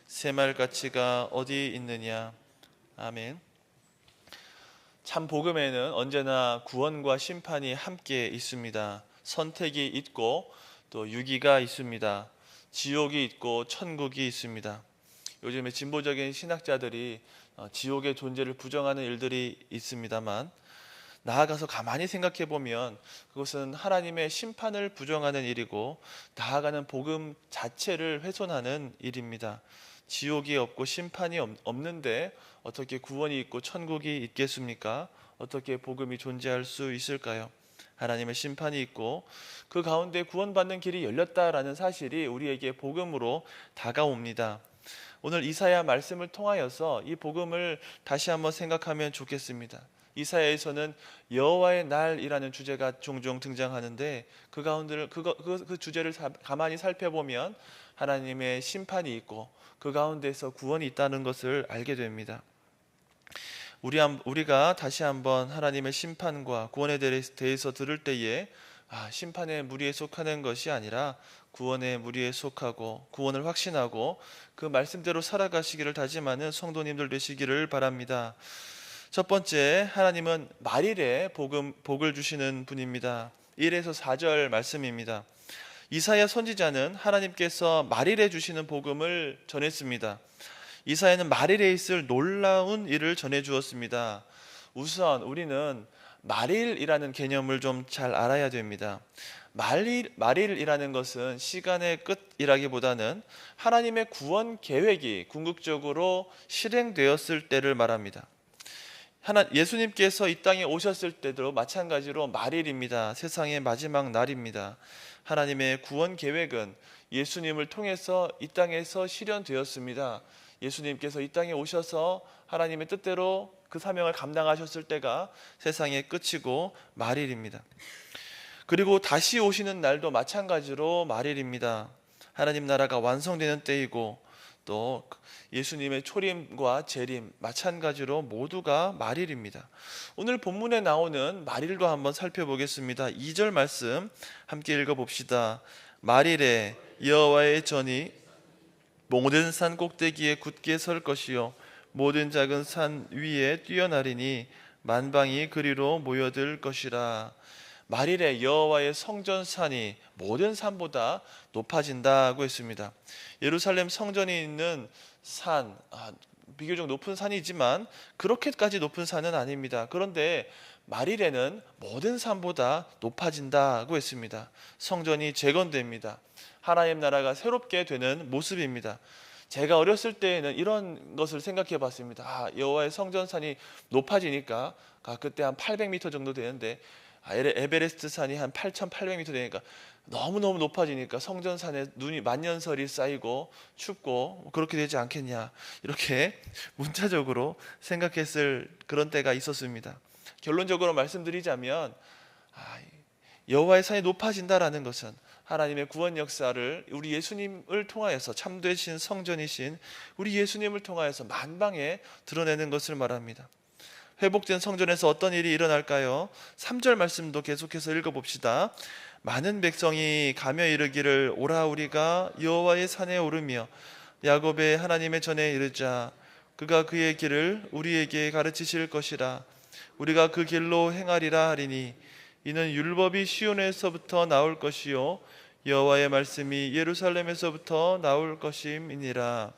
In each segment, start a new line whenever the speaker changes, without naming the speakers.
새말가치가 어디 있느냐. 아멘. 참 복음에는 언제나 구원과 심판이 함께 있습니다. 선택이 있고 또 유기가 있습니다. 지옥이 있고 천국이 있습니다. 요즘에 진보적인 신학자들이 지옥의 존재를 부정하는 일들이 있습니다만, 나아가서 가만히 생각해 보면 그것은 하나님의 심판을 부정하는 일이고 나아가는 복음 자체를 훼손하는 일입니다. 지옥이 없고 심판이 없는데 어떻게 구원이 있고 천국이 있겠습니까? 어떻게 복음이 존재할 수 있을까요? 하나님의 심판이 있고 그 가운데 구원받는 길이 열렸다라는 사실이 우리에게 복음으로 다가옵니다. 오늘 이사야 말씀을 통하여서 이 복음을 다시 한번 생각하면 좋겠습니다. 이사야에서는 여호와의 날이라는 주제가 종종 등장하는데 그 가운데 그 주제를 가만히 살펴보면 하나님의 심판이 있고 그 가운데서 구원이 있다는 것을 알게 됩니다. 우리가 다시 한번 하나님의 심판과 구원에 대해서 들을 때에 심판의 무리에 속하는 것이 아니라 구원의 무리에 속하고 구원을 확신하고 그 말씀대로 살아가시기를 다짐하는 성도님들 되시기를 바랍니다. 첫 번째, 하나님은 말일에 복을 주시는 분입니다. 1에서 4절 말씀입니다. 이사야 선지자는 하나님께서 말일에 주시는 복음을 전했습니다. 이사야는 말일에 있을 놀라운 일을 전해 주었습니다. 우선 우리는 말일이라는 개념을 좀 잘 알아야 됩니다. 말일이라는 것은 시간의 끝이라기보다는 하나님의 구원 계획이 궁극적으로 실행되었을 때를 말합니다. 예수님께서 이 땅에 오셨을 때도 마찬가지로 말일입니다. 세상의 마지막 날입니다. 하나님의 구원 계획은 예수님을 통해서 이 땅에서 실현되었습니다. 예수님께서 이 땅에 오셔서 하나님의 뜻대로 그 사명을 감당하셨을 때가 세상의 끝이고 말일입니다. 그리고 다시 오시는 날도 마찬가지로 말일입니다. 하나님 나라가 완성되는 때이고 또 예수님의 초림과 재림 마찬가지로 모두가 말일입니다. 오늘 본문에 나오는 말일도 한번 살펴보겠습니다. 2절 말씀 함께 읽어봅시다. 말일에 여호와의 전이 모든 산 꼭대기에 굳게 설 것이요 모든 작은 산 위에 뛰어나리니 만방이 그리로 모여들 것이라. 말일에 여호와의 성전산이 모든 산보다 높아진다고 했습니다. 예루살렘 성전이 있는 산, 비교적 높은 산이지만 그렇게까지 높은 산은 아닙니다. 그런데 말일에는 모든 산보다 높아진다고 했습니다. 성전이 재건됩니다. 하나님 나라가 새롭게 되는 모습입니다. 제가 어렸을 때에는 이런 것을 생각해 봤습니다. 여호와의 성전산이 높아지니까 그때 한 800m 정도 되는데 에베레스트 산이 한 8,800m 되니까 너무너무 높아지니까 성전산에 눈이 만년설이 쌓이고 춥고 그렇게 되지 않겠냐, 이렇게 문자적으로 생각했을 그런 때가 있었습니다. 결론적으로 말씀드리자면 여호와의 산이 높아진다라는 것은 하나님의 구원 역사를 우리 예수님을 통하여서 참되신 성전이신 우리 예수님을 통하여서 만방에 드러내는 것을 말합니다. 회복된 성전에서 어떤 일이 일어날까요? 3절 말씀도 계속해서 읽어봅시다. 많은 백성이 가며 이르기를 오라 우리가 여호와의 산에 오르며 야곱의 하나님의 전에 이르자. 그가 그의 길을 우리에게 가르치실 것이라. 우리가 그 길로 행하리라 하리니 이는 율법이 시온에서부터 나올 것이요 여호와의 말씀이 예루살렘에서부터 나올 것임이니라.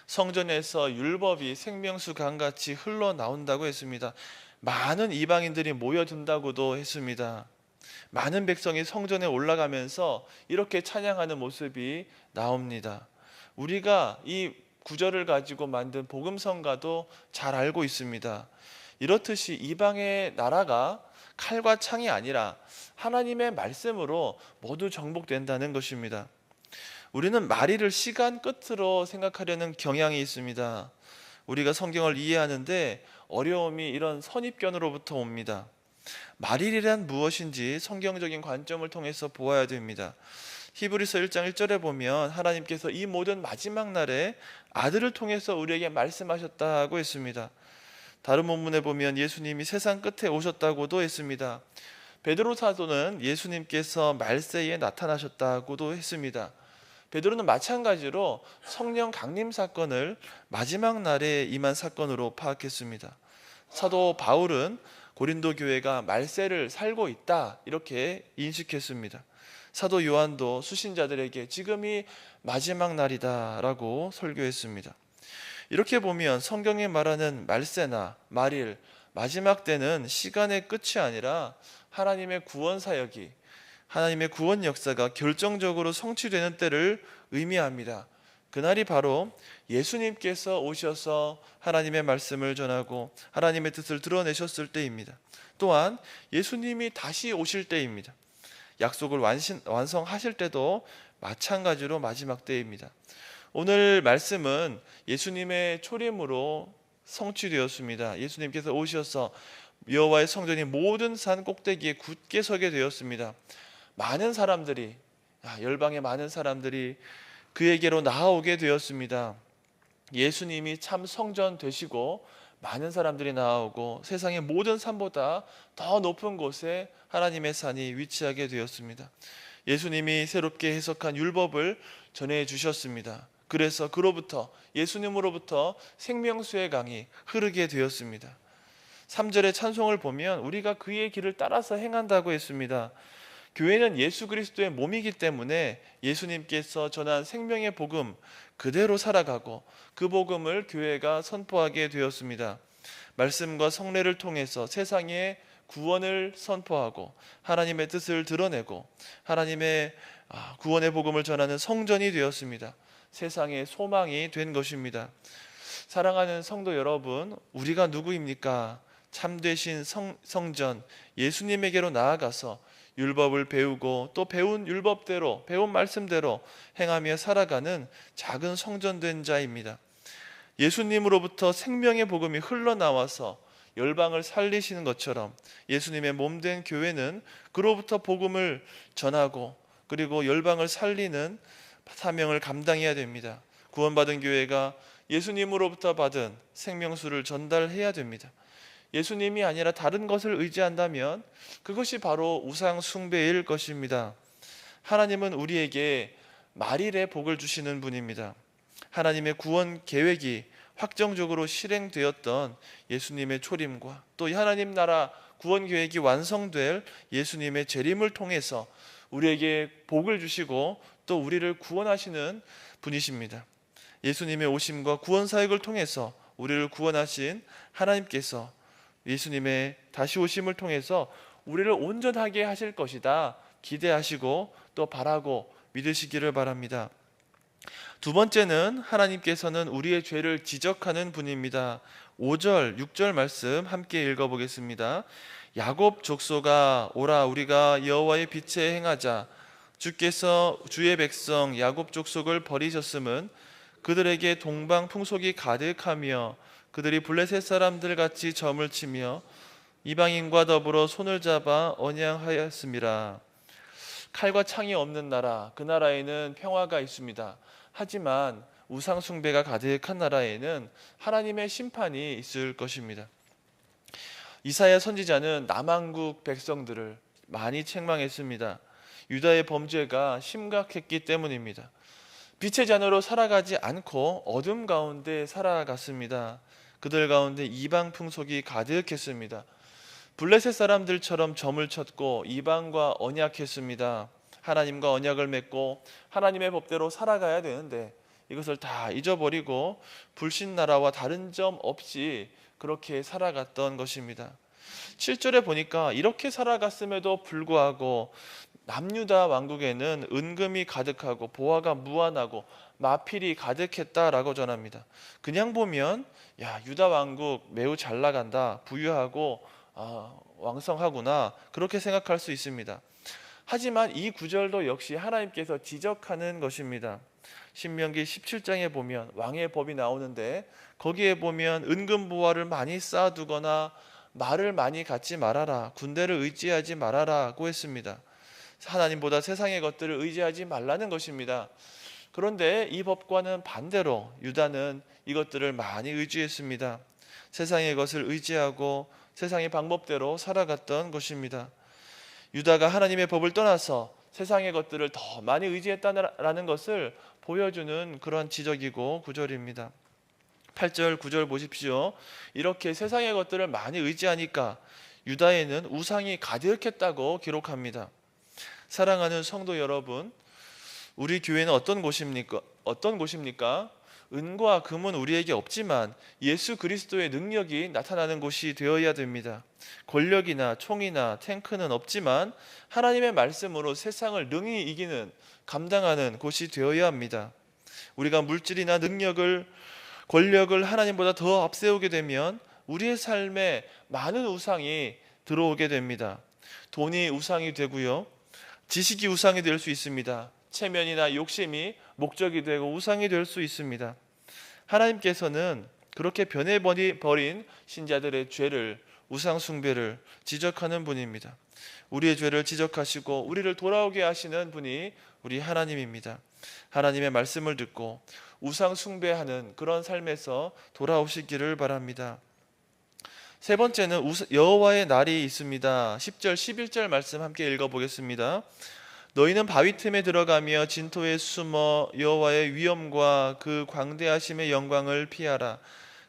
성전에서 율법이 생명수 강같이 흘러나온다고 했습니다. 많은 이방인들이 모여든다고도 했습니다. 많은 백성이 성전에 올라가면서 이렇게 찬양하는 모습이 나옵니다. 우리가 이 구절을 가지고 만든 복음성가도 잘 알고 있습니다. 이렇듯이 이방의 나라가 칼과 창이 아니라 하나님의 말씀으로 모두 정복된다는 것입니다. 우리는 말일을 시간 끝으로 생각하려는 경향이 있습니다. 우리가 성경을 이해하는데 어려움이 이런 선입견으로부터 옵니다. 말일이란 무엇인지 성경적인 관점을 통해서 보아야 됩니다. 히브리서 1장 1절에 보면 하나님께서 이 모든 마지막 날에 아들을 통해서 우리에게 말씀하셨다고 했습니다. 다른 본문에 보면 예수님이 세상 끝에 오셨다고도 했습니다. 베드로 사도는 예수님께서 말세에 나타나셨다고도 했습니다. 베드로는 마찬가지로 성령 강림 사건을 마지막 날에 임한 사건으로 파악했습니다. 사도 바울은 고린도 교회가 말세를 살고 있다 이렇게 인식했습니다. 사도 요한도 수신자들에게 지금이 마지막 날이다라고 설교했습니다. 이렇게 보면 성경이 말하는 말세나 말일, 마지막 때는 시간의 끝이 아니라 하나님의 구원 사역이, 하나님의 구원 역사가 결정적으로 성취되는 때를 의미합니다. 그날이 바로 예수님께서 오셔서 하나님의 말씀을 전하고 하나님의 뜻을 드러내셨을 때입니다. 또한 예수님이 다시 오실 때입니다. 약속을 완성하실 때도 마찬가지로 마지막 때입니다. 오늘 말씀은 예수님의 초림으로 성취되었습니다. 예수님께서 오셔서 여호와의 성전이 모든 산 꼭대기에 굳게 서게 되었습니다. 많은 사람들이, 열방의 많은 사람들이 그에게로 나아오게 되었습니다. 예수님이 참 성전 되시고 많은 사람들이 나아오고 세상의 모든 산보다 더 높은 곳에 하나님의 산이 위치하게 되었습니다. 예수님이 새롭게 해석한 율법을 전해 주셨습니다. 그래서 그로부터, 예수님으로부터 생명수의 강이 흐르게 되었습니다. 3절의 찬송을 보면 우리가 그의 길을 따라서 행한다고 했습니다. 교회는 예수 그리스도의 몸이기 때문에 예수님께서 전한 생명의 복음 그대로 살아가고 그 복음을 교회가 선포하게 되었습니다. 말씀과 성례를 통해서 세상에 구원을 선포하고 하나님의 뜻을 드러내고 하나님의 구원의 복음을 전하는 성전이 되었습니다. 세상의 소망이 된 것입니다. 사랑하는 성도 여러분, 우리가 누구입니까? 참되신 성전 예수님에게로 나아가서 율법을 배우고 또 배운 율법대로, 배운 말씀대로 행하며 살아가는 작은 성전된 자입니다. 예수님으로부터 생명의 복음이 흘러나와서 열방을 살리시는 것처럼 예수님의 몸된 교회는 그로부터 복음을 전하고 그리고 열방을 살리는 사명을 감당해야 됩니다. 구원받은 교회가 예수님으로부터 받은 생명수를 전달해야 됩니다. 예수님이 아니라 다른 것을 의지한다면 그것이 바로 우상 숭배일 것입니다. 하나님은 우리에게 말일의 복을 주시는 분입니다. 하나님의 구원 계획이 확정적으로 실행되었던 예수님의 초림과 또 하나님 나라 구원 계획이 완성될 예수님의 재림을 통해서 우리에게 복을 주시고 또 우리를 구원하시는 분이십니다. 예수님의 오심과 구원 사역을 통해서 우리를 구원하신 하나님께서 예수님의 다시 오심을 통해서 우리를 온전하게 하실 것이다 기대하시고 또 바라고 믿으시기를 바랍니다. 두 번째는 하나님께서는 우리의 죄를 지적하는 분입니다. 5절, 6절 말씀 함께 읽어보겠습니다. 야곱 족속아 오라 우리가 여호와의 빛에 행하자. 주께서 주의 백성 야곱 족속을 버리셨음은 그들에게 동방 풍속이 가득하며 그들이 블레셋 사람들 같이 점을 치며 이방인과 더불어 손을 잡아 언양하였음이라. 칼과 창이 없는 나라, 그 나라에는 평화가 있습니다. 하지만 우상 숭배가 가득한 나라에는 하나님의 심판이 있을 것입니다. 이사야 선지자는 남한국 백성들을 많이 책망했습니다. 유다의 범죄가 심각했기 때문입니다. 빛의 자녀로 살아가지 않고 어둠 가운데 살아갔습니다. 그들 가운데 이방 풍속이 가득했습니다. 블레셋 사람들처럼 점을 쳤고 이방과 언약했습니다. 하나님과 언약을 맺고 하나님의 법대로 살아가야 되는데 이것을 다 잊어버리고 불신 나라와 다른 점 없이 그렇게 살아갔던 것입니다. 7절에 보니까 이렇게 살아갔음에도 불구하고 남유다 왕국에는 은금이 가득하고 보화가 무한하고 마필이 가득했다라고 전합니다. 그냥 보면 유다 왕국 매우 잘 나간다, 부유하고 왕성하구나 그렇게 생각할 수 있습니다. 하지만 이 구절도 역시 하나님께서 지적하는 것입니다. 신명기 17장에 보면 왕의 법이 나오는데 거기에 보면 은금보화를 많이 쌓아두거나 말을 많이 갖지 말아라, 군대를 의지하지 말아라고 했습니다. 하나님보다 세상의 것들을 의지하지 말라는 것입니다. 그런데 이 법과는 반대로 유다는 이것들을 많이 의지했습니다. 세상의 것을 의지하고 세상의 방법대로 살아갔던 것입니다. 유다가 하나님의 법을 떠나서 세상의 것들을 더 많이 의지했다라는 것을 보여주는 그런 지적이고 구절입니다. 8절 9절 보십시오. 이렇게 세상의 것들을 많이 의지하니까 유다에는 우상이 가득했다고 기록합니다. 사랑하는 성도 여러분, 우리 교회는 어떤 곳입니까? 어떤 곳입니까? 은과 금은 우리에게 없지만 예수 그리스도의 능력이 나타나는 곳이 되어야 됩니다. 권력이나 총이나 탱크는 없지만 하나님의 말씀으로 세상을 능히 이기는, 감당하는 곳이 되어야 합니다. 우리가 물질이나 능력을, 권력을 하나님보다 더 앞세우게 되면 우리의 삶에 많은 우상이 들어오게 됩니다. 돈이 우상이 되고요, 지식이 우상이 될 수 있습니다. 체면이나 욕심이 목적이 되고 우상이 될 수 있습니다. 하나님께서는 그렇게 변해버린 신자들의 죄를, 우상 숭배를 지적하는 분입니다. 우리의 죄를 지적하시고 우리를 돌아오게 하시는 분이 우리 하나님입니다. 하나님의 말씀을 듣고 우상 숭배하는 그런 삶에서 돌아오시기를 바랍니다. 세 번째는 여호와의 날이 있습니다. 10절 11절 말씀 함께 읽어보겠습니다. 너희는 바위 틈에 들어가며 진토에 숨어 여호와의 위엄과 그 광대하심의 영광을 피하라.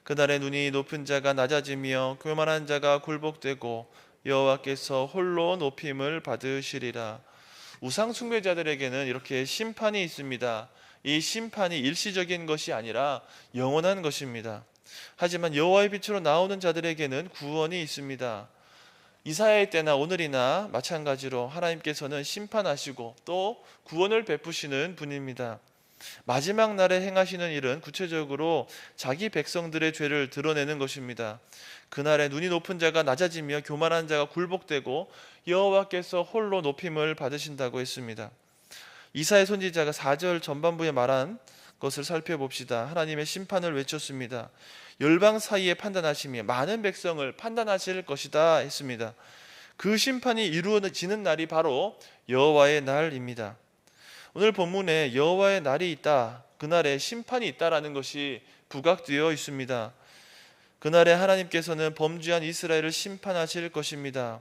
그날에 눈이 높은 자가 낮아지며 교만한 자가 굴복되고 여호와께서 홀로 높임을 받으시리라. 우상 숭배자들에게는 이렇게 심판이 있습니다. 이 심판이 일시적인 것이 아니라 영원한 것입니다. 하지만 여호와의 빛으로 나오는 자들에게는 구원이 있습니다. 이사야의 때나 오늘이나 마찬가지로 하나님께서는 심판하시고 또 구원을 베푸시는 분입니다. 마지막 날에 행하시는 일은 구체적으로 자기 백성들의 죄를 드러내는 것입니다. 그날에 눈이 높은 자가 낮아지며 교만한 자가 굴복되고 여호와께서 홀로 높임을 받으신다고 했습니다. 이사야 선지자가 4절 전반부에 말한 것을 살펴봅시다. 하나님의 심판을 외쳤습니다. 열방 사이에 판단하시며 많은 백성을 판단하실 것이다 했습니다. 그 심판이 이루어지는 날이 바로 여호와의 날입니다. 오늘 본문에 여호와의 날이 있다, 그날에 심판이 있다라는 것이 부각되어 있습니다. 그날에 하나님께서는 범죄한 이스라엘을 심판하실 것입니다.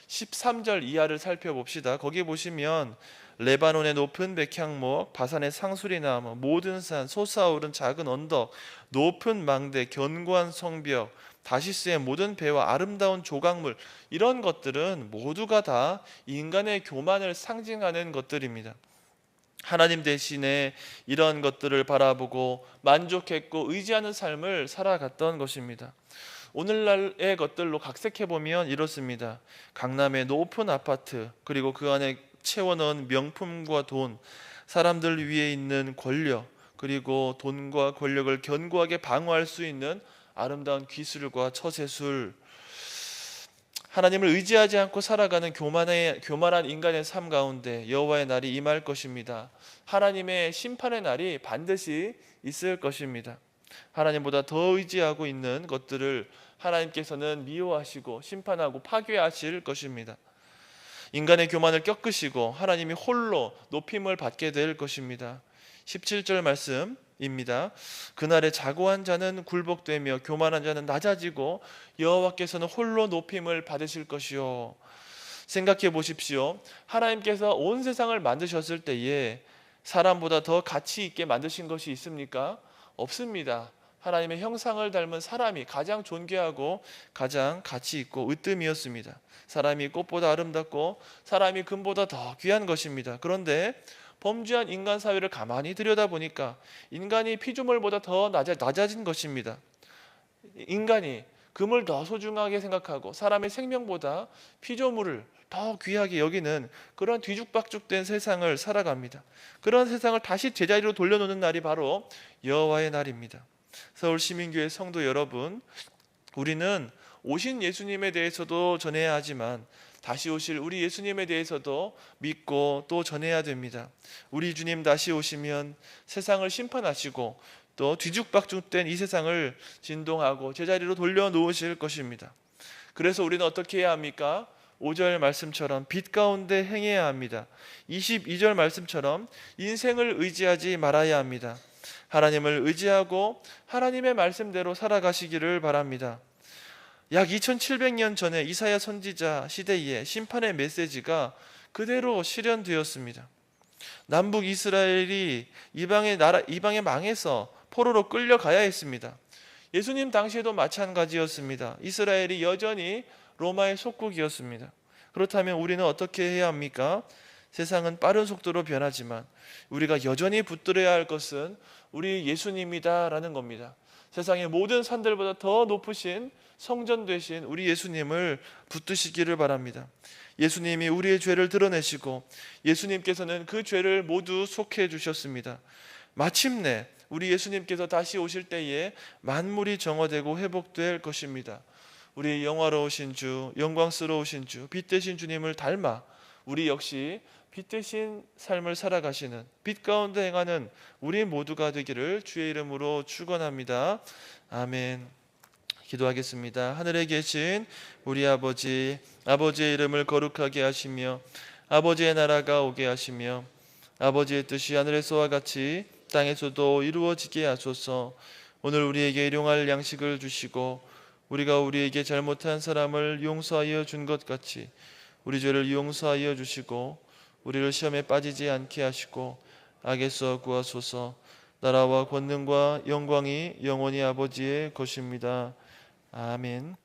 13절 이하를 살펴봅시다. 거기 보시면 레바논의 높은 백향목, 바산의 상수리나무, 모든 산, 솟아오른 작은 언덕, 높은 망대, 견고한 성벽, 다시스의 모든 배와 아름다운 조각물, 이런 것들은 모두가 다 인간의 교만을 상징하는 것들입니다. 하나님 대신에 이런 것들을 바라보고 만족했고 의지하는 삶을 살아갔던 것입니다. 오늘날의 것들로 각색해보면 이렇습니다. 강남의 높은 아파트, 그리고 그 안에 채워넣은 명품과 돈, 사람들 위에 있는 권력, 그리고 돈과 권력을 견고하게 방어할 수 있는 아름다운 기술과 처세술, 하나님을 의지하지 않고 살아가는 교만한 인간의 삶 가운데 여호와의 날이 임할 것입니다. 하나님의 심판의 날이 반드시 있을 것입니다. 하나님보다 더 의지하고 있는 것들을 하나님께서는 미워하시고 심판하고 파괴하실 것입니다. 인간의 교만을 꺾으시고 하나님이 홀로 높임을 받게 될 것입니다. 17절 말씀입니다. 그날에 자고한 자는 굴복되며 교만한 자는 낮아지고 여호와께서는 홀로 높임을 받으실 것이요. 생각해 보십시오. 하나님께서 온 세상을 만드셨을 때에 사람보다 더 가치 있게 만드신 것이 있습니까? 없습니다. 하나님의 형상을 닮은 사람이 가장 존귀하고 가장 가치 있고 으뜸이었습니다. 사람이 꽃보다 아름답고 사람이 금보다 더 귀한 것입니다. 그런데 범죄한 인간 사회를 가만히 들여다보니까 인간이 피조물보다 더 낮아진 것입니다. 인간이 금을 더 소중하게 생각하고 사람의 생명보다 피조물을 더 귀하게 여기는 그런 뒤죽박죽된 세상을 살아갑니다. 그런 세상을 다시 제자리로 돌려놓는 날이 바로 여호와의 날입니다. 서울시민교회 성도 여러분, 우리는 오신 예수님에 대해서도 전해야 하지만 다시 오실 우리 예수님에 대해서도 믿고 또 전해야 됩니다. 우리 주님 다시 오시면 세상을 심판하시고 또 뒤죽박죽된 이 세상을 진동하고 제자리로 돌려놓으실 것입니다. 그래서 우리는 어떻게 해야 합니까? 5절 말씀처럼 빛 가운데 행해야 합니다. 22절 말씀처럼 인생을 의지하지 말아야 합니다. 하나님을 의지하고 하나님의 말씀대로 살아가시기를 바랍니다. 약 2700년 전에 이사야 선지자 시대에 심판의 메시지가 그대로 실현되었습니다. 남북 이스라엘이 이방에 망해서 포로로 끌려가야 했습니다. 예수님 당시에도 마찬가지였습니다. 이스라엘이 여전히 로마의 속국이었습니다. 그렇다면 우리는 어떻게 해야 합니까? 세상은 빠른 속도로 변하지만 우리가 여전히 붙들어야 할 것은 우리 예수님이다라는 겁니다. 세상의 모든 산들보다 더 높으신 성전 되신 우리 예수님을 붙드시기를 바랍니다. 예수님이 우리의 죄를 드러내시고 예수님께서는 그 죄를 모두 속해 주셨습니다. 마침내 우리 예수님께서 다시 오실 때에 만물이 정화되고 회복될 것입니다. 우리 영화로우신 주, 영광스러우신 주, 빛 되신 주님을 닮아 우리 역시 빛 되신 삶을 살아가시는, 빛 가운데 행하는 우리 모두가 되기를 주의 이름으로 축원합니다. 아멘. 기도하겠습니다. 하늘에 계신 우리 아버지, 아버지의 이름을 거룩하게 하시며 아버지의 나라가 오게 하시며 아버지의 뜻이 하늘에서와 같이 땅에서도 이루어지게 하소서. 오늘 우리에게 일용할 양식을 주시고 우리가 우리에게 잘못한 사람을 용서하여 준 것 같이 우리 죄를 용서하여 주시고 우리를 시험에 빠지지 않게 하시고 악에서 구하소서. 나라와 권능과 영광이 영원히 아버지의 것입니다. 아멘.